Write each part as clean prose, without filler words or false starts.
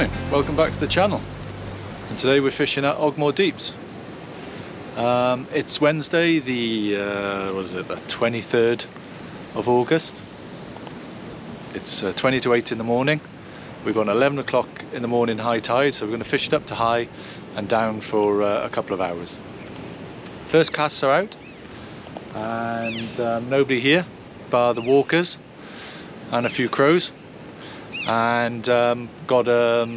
morning, welcome back to the channel, and today we're fishing at Ogmore Deeps. It's Wednesday, the 23rd of August. It's 20 to 8 in the morning. We've got an 11 o'clock in the morning high tide, so we're going to fish it up to high and down for a couple of hours. First casts are out, and nobody here bar the walkers and a few crows. And got a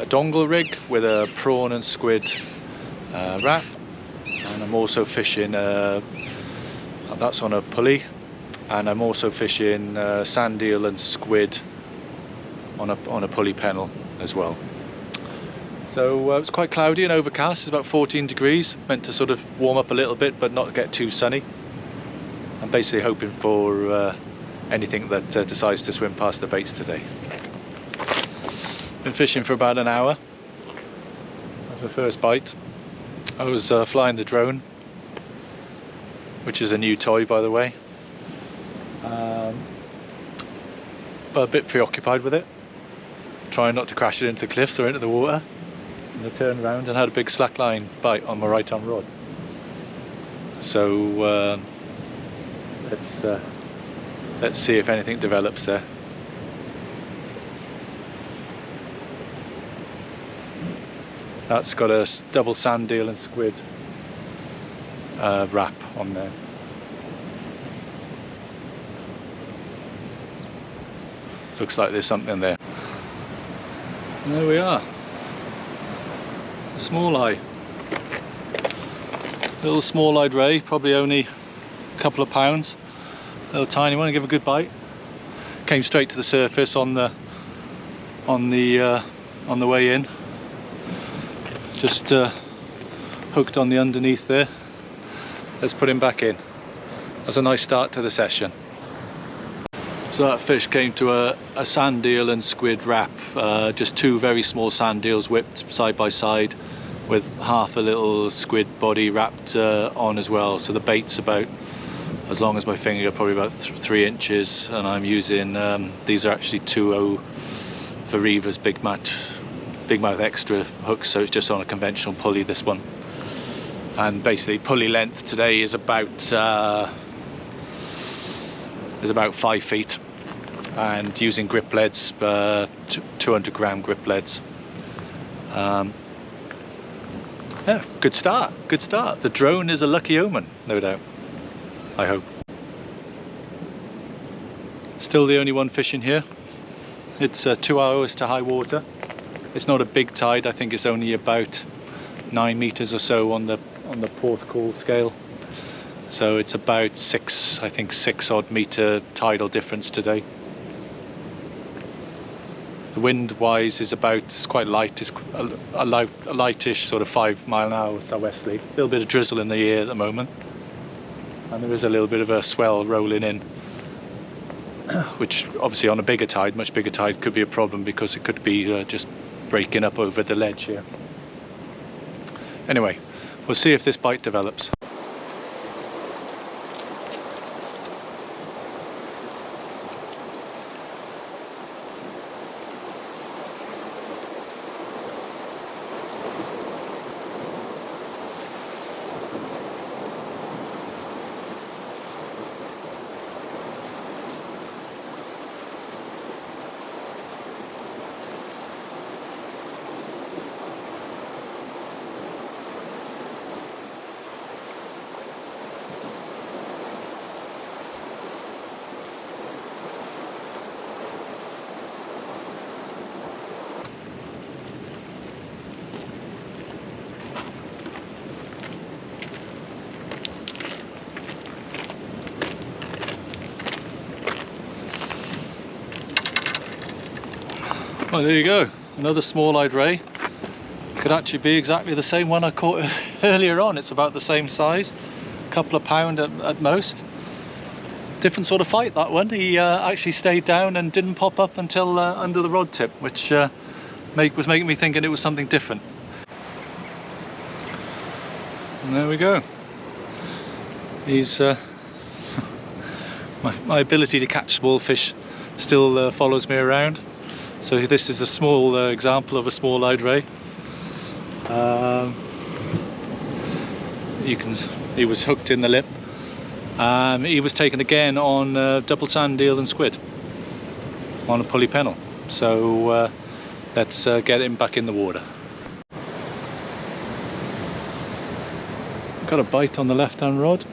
dongle rig with a prawn and squid wrap, and I'm also fishing that's on a pulley, and I'm also fishing sandeel and squid on a pulley pennel as well. So it's quite cloudy and overcast. It's about 14 degrees, meant to sort of warm up a little bit but not get too sunny. I'm basically hoping for anything that decides to swim past the baits today. Been fishing for about an hour. That's my first bite. I was flying the drone, which is a new toy, by the way, but a bit preoccupied with it, trying not to crash it into the cliffs or into the water. And I turned around and had a big slackline bite on my right arm rod. So let's see if anything develops there. That's got a double sandeel and squid wrap on there. Looks like there's something there. And there we are. A small eye. Little small-eyed ray, probably only a couple of pounds. Little tiny one. Give a good bite. Came straight to the surface on the way in. Just hooked on the underneath there. Let's put him back in. That's a nice start to the session. So that fish came to a sandeel and squid wrap. Just two very small sandeels whipped side by side, with half a little squid body wrapped on as well. So the bait's about as long as my finger, probably about 3 inches, and I'm using these are actually 2.0 Veriva's big mouth extra hooks, so it's just on a conventional pulley, this one. And basically pulley length today is about 5 feet, and using grip leads, 200 gram grip leads. Yeah, good start. The drone is a lucky omen, no doubt. I hope. Still the only one fishing here. It's 2 hours to high water. It's not a big tide. I think it's only about 9 meters or so on the Porth call scale. So it's about 6 odd meter tidal difference today. The wind wise is it's quite light. It's a lightish sort of 5 mile an hour southwesterly. A little bit of drizzle in the air at the moment. And there is a little bit of a swell rolling in, which obviously on a bigger tide, much bigger tide, could be a problem, because it could be just breaking up over the ledge here. Anyway, we'll see if this bite develops. Well, there you go, another small-eyed ray. Could actually be exactly the same one I caught earlier on. It's about the same size, a couple of pound at most. Different sort of fight, that one. He actually stayed down and didn't pop up until under the rod tip, which was making me thinking it was something different. And there we go. He's my ability to catch small fish still follows me around. So this is a small example of a small-eyed ray. He was hooked in the lip. He was taken again on double sandeel and squid on a pulley pennel. So let's get him back in the water. Got a bite on the left-hand rod.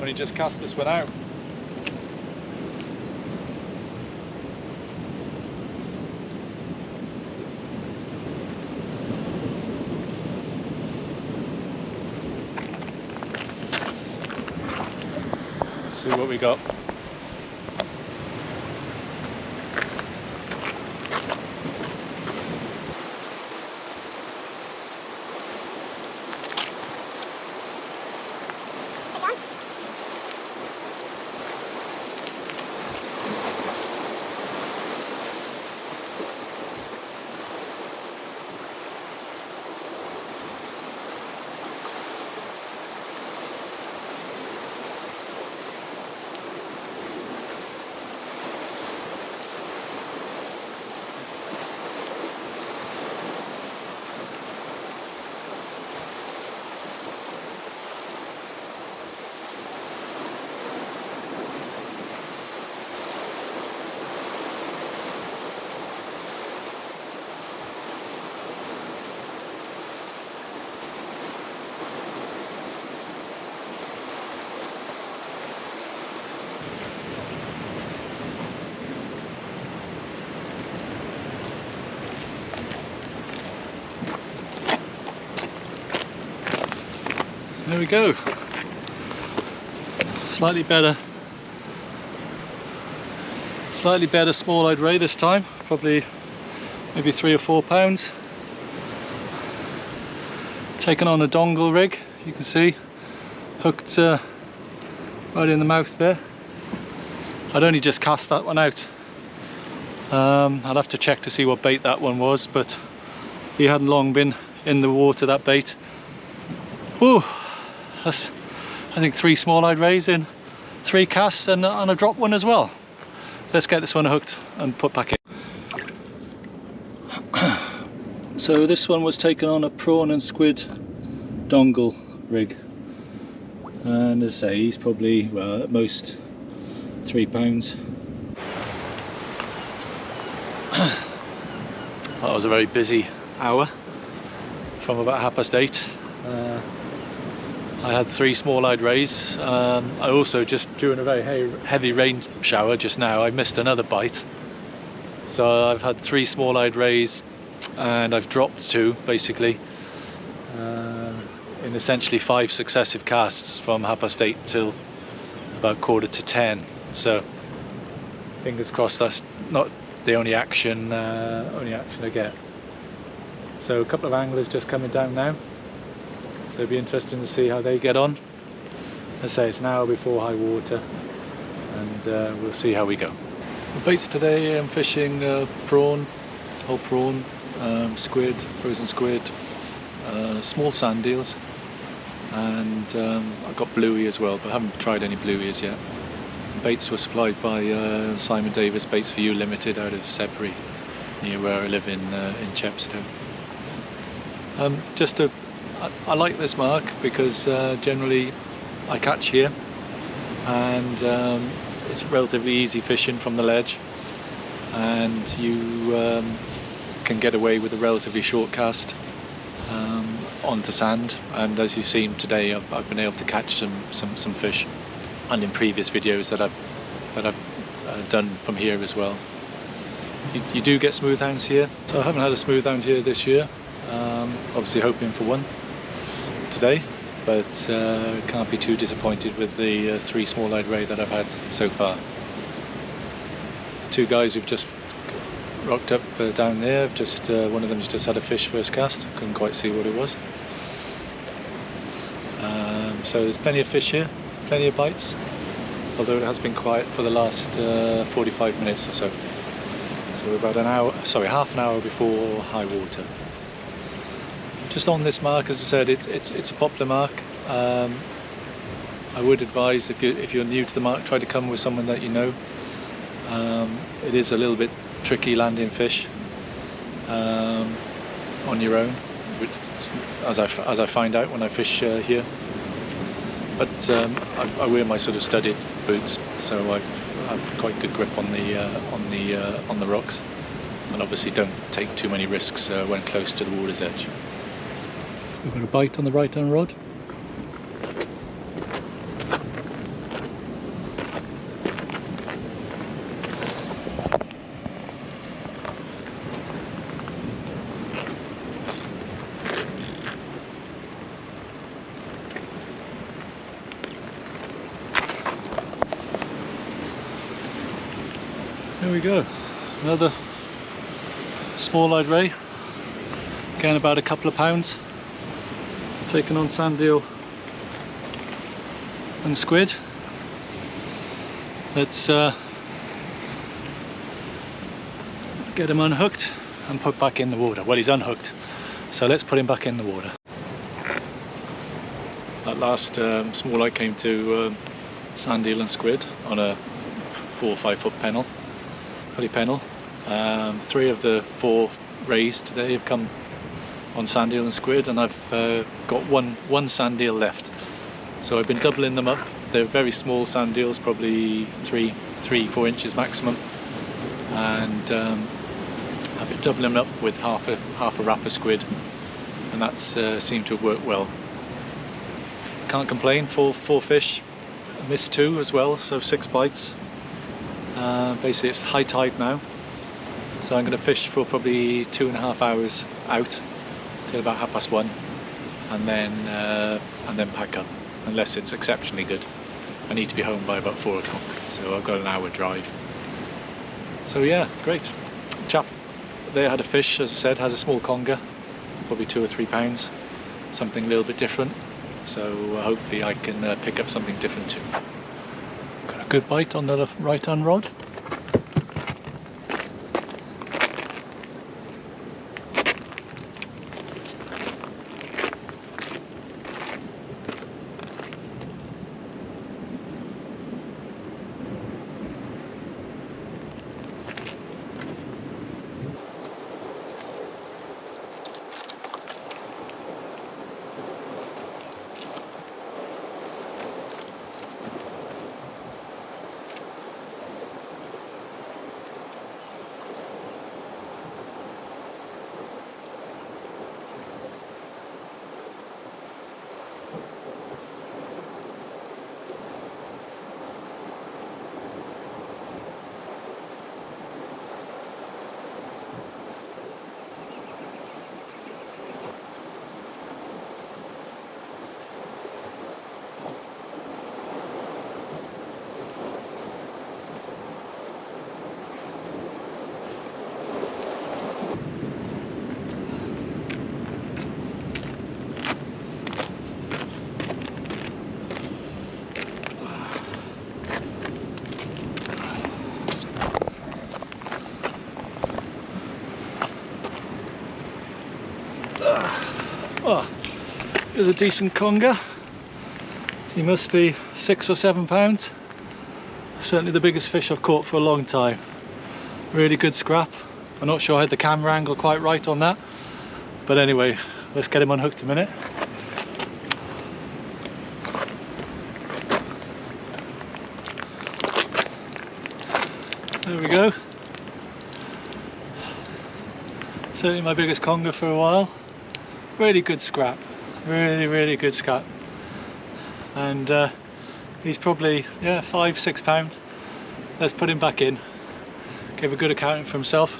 Only just cast this one out. Let's see what we got. There we go. Slightly better small-eyed ray this time. Probably maybe 3 or 4 pounds. Taken on a dongle rig, you can see, hooked right in the mouth there. I'd only just cast that one out. I'll have to check to see what bait that one was, but he hadn't long been in the water, that bait. Whew. That's, I think, 3 small-eyed rays in 3 casts and a drop one as well. Let's get this one hooked and put back in. So this one was taken on a prawn and squid dongle rig, and as I say, he's probably, well, at most 3 pounds. That was a very busy hour from about 8:30. I had 3 small-eyed rays. I also, just during a very heavy rain shower just now, I missed another bite. So I've had 3 small-eyed rays and I've dropped 2 basically in essentially 5 successive casts from 8:30 till about 9:45. So fingers crossed that's not the only action I get. So a couple of anglers just coming down now. So it'll be interesting to see how they get on. As I say, it's an hour before high water, and we'll see how we go. The baits today, I'm fishing prawn, whole prawn, squid, frozen squid, small sand eels, and I've got bluey as well, but I haven't tried any blueys yet. The baits were supplied by Simon Davis Baits for You Limited out of Sedbury, near where I live in Chepstow. I like this mark because generally I catch here, and it's relatively easy fishing from the ledge, and you can get away with a relatively short cast onto sand. And as you've seen today, I've been able to catch some fish, and in previous videos that I've done from here as well. You do get smoothhounds here, so I haven't had a smoothhound here this year. Obviously hoping for one today, but can't be too disappointed with the 3 small-eyed ray that I've had so far. 2 guys who've just rocked up down there, one of them's just had a fish first cast, couldn't quite see what it was. So there's plenty of fish here, plenty of bites, although it has been quiet for the last 45 minutes or so. So we're about half an hour before high water. Just on this mark, as I said, it's a popular mark. I would advise, if you're new to the mark, try to come with someone that you know. It is a little bit tricky landing fish on your own, which, as I find out when I fish here. But I wear my sort of studded boots, so I've quite good grip on the rocks, and obviously don't take too many risks when close to the water's edge. We've got a bite on the right hand rod. There we go, another small-eyed ray, again about a couple of pounds, taken on sandeel and squid. Let's get him unhooked and put back in the water. Well, he's unhooked, so let's put him back in the water. That last small-eyed came to sandeel and squid on a 4 or 5 foot pennel. Pulley pennel. 3 of the 4 rays today have come on sandeel and squid, and I've got one sandeel left. So I've been doubling them up. They're very small sandeels, probably 3-4 inches maximum, and I've been doubling them up with half a wrapper squid, and that's seemed to have worked well. Can't complain. 4 fish, missed 2 as well, so 6 bites. Basically it's high tide now, so I'm going to fish for probably 2.5 hours out till about 1:30, and then pack up, unless it's exceptionally good. I need to be home by about 4 o'clock, so I've got an hour drive. So yeah, great. Chap there had a fish, as I said, had a small conger, probably 2 or 3 pounds, something a little bit different, so hopefully I can pick up something different too. Got a good bite on the right hand rod. Oh, here's a decent conger. He must be 6 or 7 pounds. Certainly the biggest fish I've caught for a long time. Really good scrap. I'm not sure I had the camera angle quite right on that, but anyway, let's get him unhooked a minute. There we go. Certainly my biggest conger for a while. Really good scrap, really good scrap, and he's probably 5-6 pounds. Let's put him back in. Gave a good accounting for himself.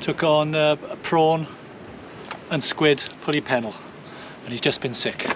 Took on a prawn and squid pulley pennel, and he's just been sick.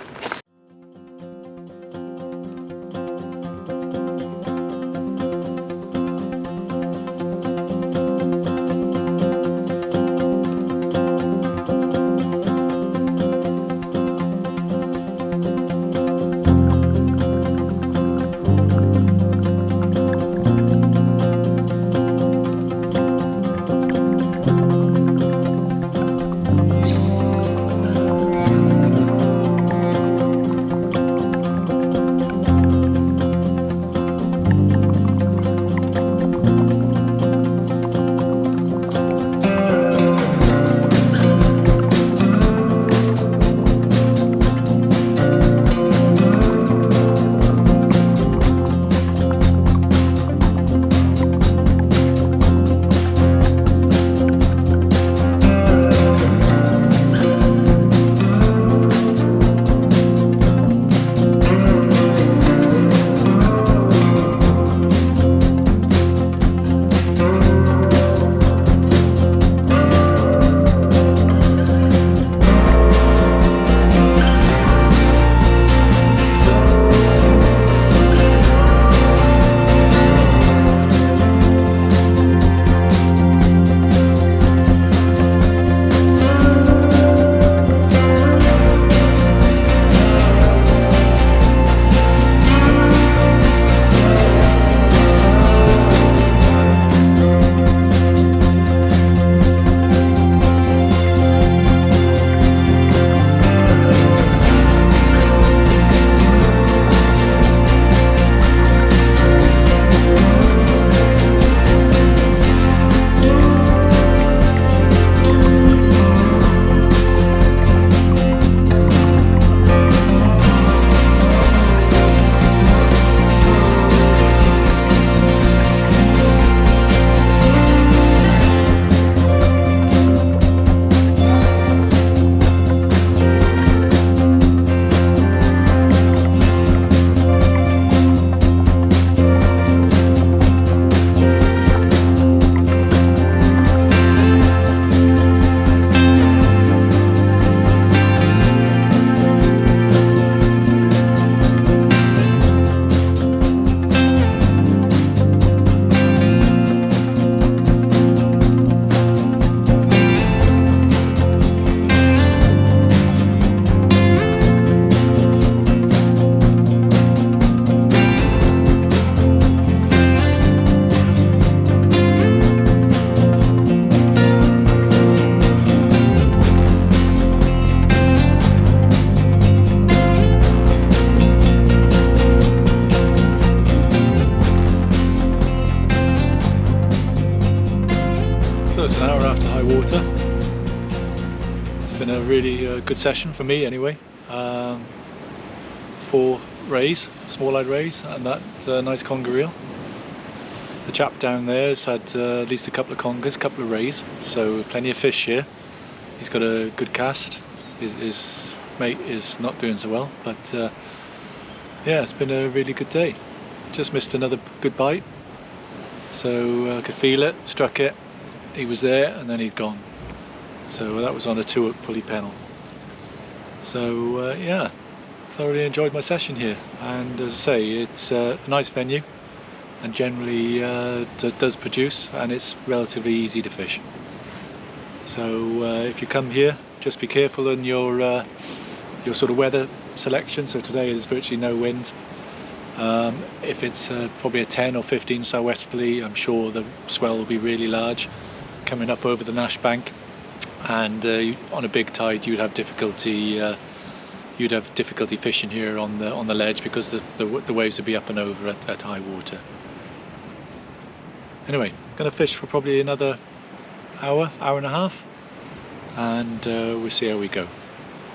water. It's been a really good session for me anyway. 4 rays, small-eyed rays, and that nice conger reel. The chap down there has had at least a couple of congers, a couple of rays, so plenty of fish here. He's got a good cast. His mate is not doing so well, but yeah, it's been a really good day. Just missed another good bite, so I could feel it, struck it, he was there, and then he'd gone. So that was on a 2-hook pulley pennel. So yeah, thoroughly enjoyed my session here, and as I say, it's a nice venue and generally does produce, and it's relatively easy to fish. So if you come here, just be careful in your sort of weather selection. So today there's virtually no wind. If it's probably a 10 or 15 southwesterly, I'm sure the swell will be really large coming up over the Nash bank, and on a big tide you'd have difficulty fishing here on the ledge, because the waves would be up and over at high water. Anyway, going to fish for probably another hour and a half, and we'll see how we go.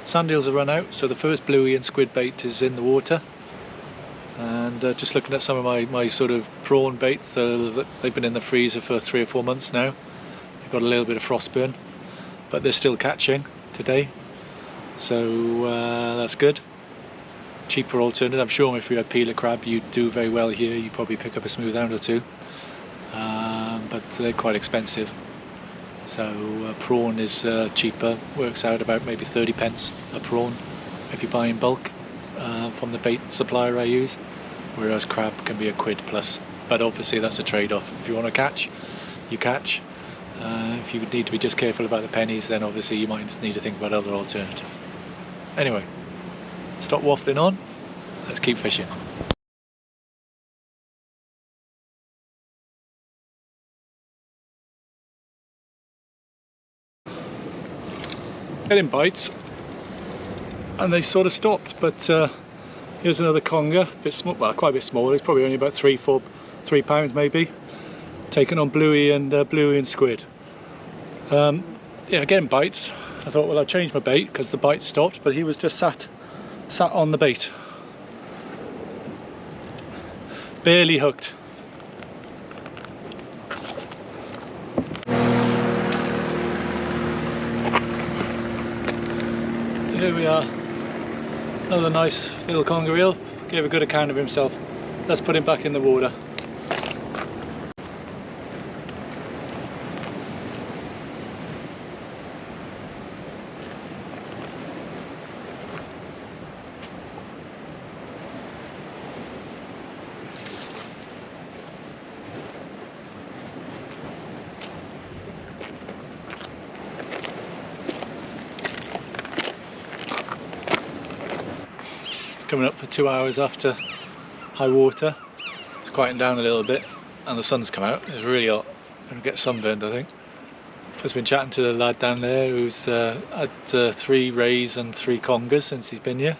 Sandeels have run out, so the first bluey and squid bait is in the water, and just looking at some of my sort of prawn baits, they've been in the freezer for 3 or 4 months now. They've got a little bit of frost burn, but they're still catching today, so that's good. Cheaper alternative. I'm sure if you had peeler crab you'd do very well here. You'd probably pick up a smooth hound or two, but they're quite expensive. So prawn is cheaper, works out about maybe 30 pence a prawn if you buy in bulk from the bait supplier I use, whereas crab can be a quid plus, but obviously that's a trade-off. If you want to catch, you catch. If you need to be just careful about the pennies, then obviously you might need to think about other alternatives. Anyway, stop waffling on, let's keep fishing. Getting bites, and they sort of stopped, but here's another conger, a bit small, well, quite a bit smaller. It's probably only about 3 pounds maybe, taken on bluey and squid. Yeah, getting bites. I thought, well, I'll change my bait because the bite stopped, but he was just sat on the bait, barely hooked. Here we are, another nice little conger reel. Gave a good account of himself. Let's put him back in the water. Coming up for 2 hours after high water. It's quieting down a little bit and the sun's come out. It's really hot. I'm going to get sunburned, I think. Just been chatting to the lad down there who's had 3 rays and 3 congers since he's been here,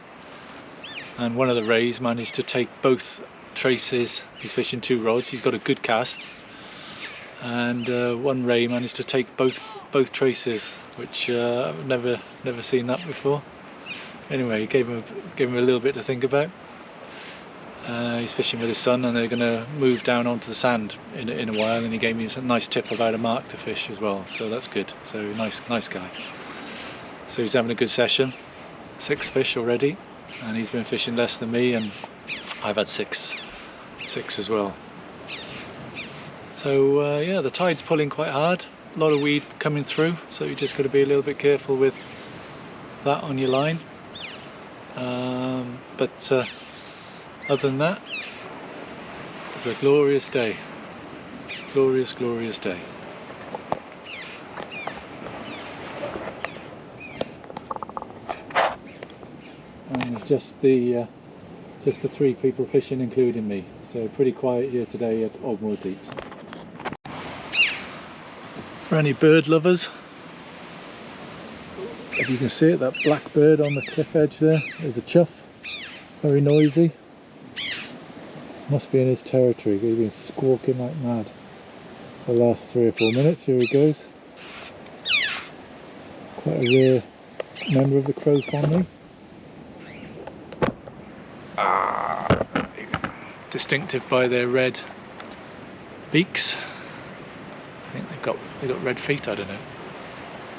and one of the rays managed to take both traces. He's fishing 2 rods, he's got a good cast, and one ray managed to take both traces, which I've never seen that before. Anyway, gave him a little bit to think about. He's fishing with his son, and they're going to move down onto the sand in a while, and he gave me a nice tip about a mark to fish as well, so that's good. So nice guy. So he's having a good session. 6 fish already, and he's been fishing less than me, and I've had 6 as well. So yeah, the tide's pulling quite hard, a lot of weed coming through, so you just got to be a little bit careful with that on your line. But other than that, it's a glorious day. Glorious day. And it's just the 3 people fishing, including me. So pretty quiet here today at Ogmore Deeps. For any bird lovers, if you can see it, that black bird on the cliff edge there is a chuff, very noisy. Must be in his territory. He's been squawking like mad for the last 3 or 4 minutes. Here he goes. Quite a rare member of the crow family. Distinctive by their red beaks. I think they've got red feet, I don't know.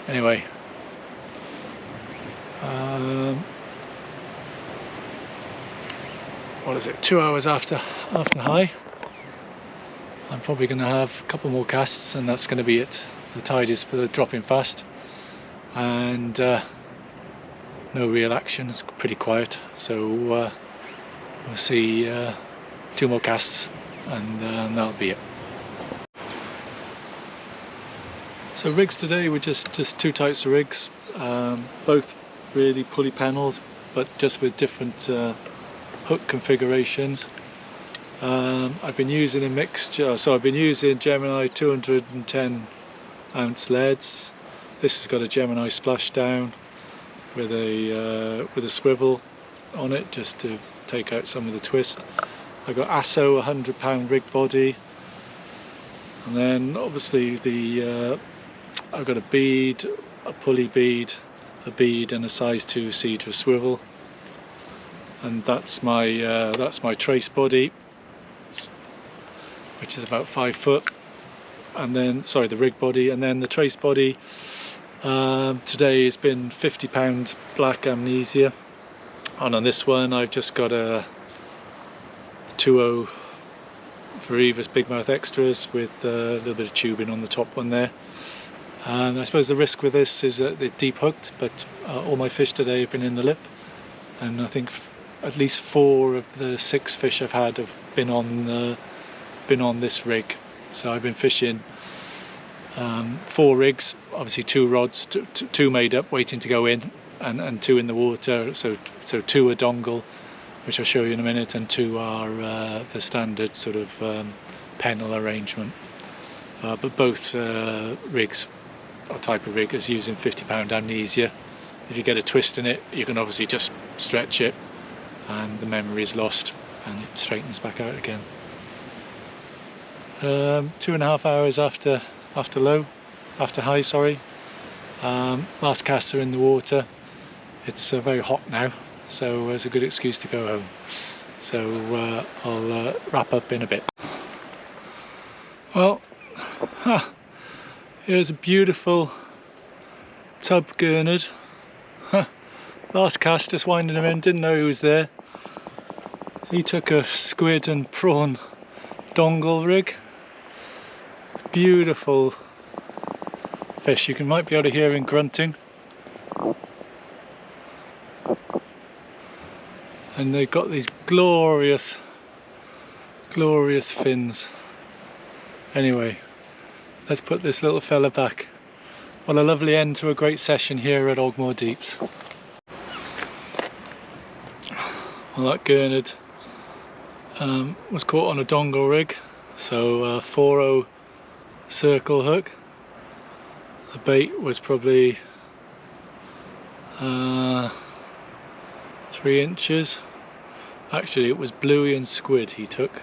Anyway, what is it? 2 hours after high. I'm probably going to have a couple more casts, and that's going to be it. The tide is dropping fast, and no real action. It's pretty quiet. So we'll see 2 more casts, and that'll be it. So rigs today were just 2 types of rigs, both really pulley pennels, but just with different hook configurations. I've been using a mixture, so I've been using Gemini 210 ounce leads. This has got a Gemini splashdown with a swivel on it just to take out some of the twist. I've got ASO 100-pound rig body, and then obviously I've got a bead, a pulley bead, a bead, and a size 2 cedar swivel, and that's my trace body, which is about 5 foot, and then the rig body, and then the trace body today has been 50-pound black amnesia, and on this one I've just got a 2.0 Varivas Big Mouth Extras with a little bit of tubing on the top one there. And I suppose the risk with this is that they're deep hooked, but all my fish today have been in the lip, and I think at least 4 of the 6 fish I've had have been on this rig. So I've been fishing 4 rigs, obviously 2 rods, 2 made up waiting to go in, and 2 in the water. So 2 are dongle, which I'll show you in a minute, and 2 are the standard sort of pennel arrangement. But both rigs, or type of rig, is using 50-pound amnesia. If you get a twist in it, you can obviously just stretch it, and the memory is lost, and it straightens back out again. 2.5 hours after high, sorry. Last casts are in the water. It's very hot now, so it's a good excuse to go home. So I'll wrap up in a bit. Well, here's a beautiful tub gurnard. Last cast, just winding him in, didn't know he was there. He took a squid and prawn dongle rig. Beautiful fish. You might be able to hear him grunting. And they've got these glorious fins. Anyway, let's put this little fella back. What a lovely end to a great session here at Ogmore Deeps. Well, that gurnard was caught on a dongle rig, so 4.0 circle hook. The bait was probably 3 inches. Actually, it was bluey and squid he took.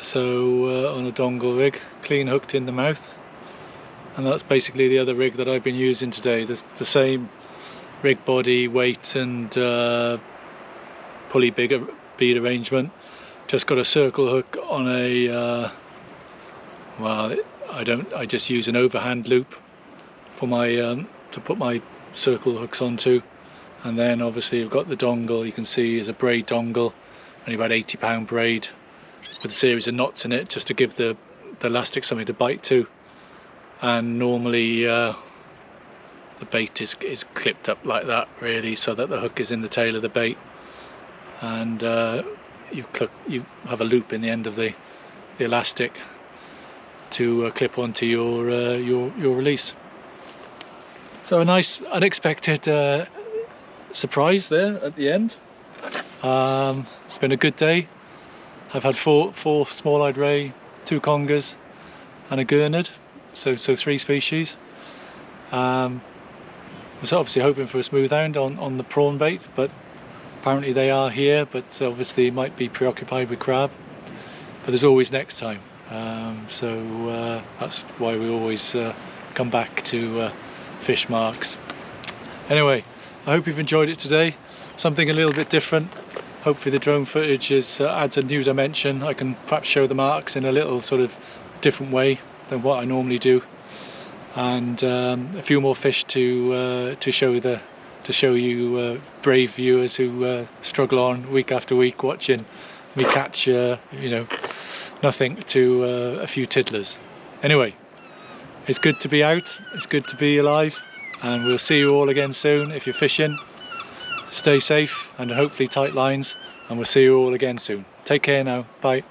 So on a dongle rig, clean hooked in the mouth. And that's basically the other rig that I've been using today. There's the same rig body, weight, and pulley bead arrangement. Just got a circle hook on a well, I just use an overhand loop for my to put my circle hooks onto, and then obviously I've got the dongle. You can see is a braid dongle, only about 80-pound braid with a series of knots in it just to give the elastic something to bite to. And normally the bait is clipped up like that, really, so that the hook is in the tail of the bait, and you have a loop in the end of the elastic to clip onto your release. So a nice unexpected surprise there at the end. It's been a good day. I've had four small-eyed ray, 2 congers, and a gurnard. So 3 species. I was obviously hoping for a smooth hound on the prawn bait, but apparently they are here, but obviously might be preoccupied with crab. But there's always next time. So that's why we always come back to fish marks. Anyway, I hope you've enjoyed it today. Something a little bit different. Hopefully the drone footage adds a new dimension. I can perhaps show the marks in a little sort of different way than what I normally do, and a few more fish to show you brave viewers who struggle on week after week watching me catch you know, nothing to a few tiddlers. Anyway, it's good to be out, it's good to be alive, and we'll see you all again soon. If you're fishing, stay safe and hopefully tight lines, and we'll see you all again soon. Take care now, bye.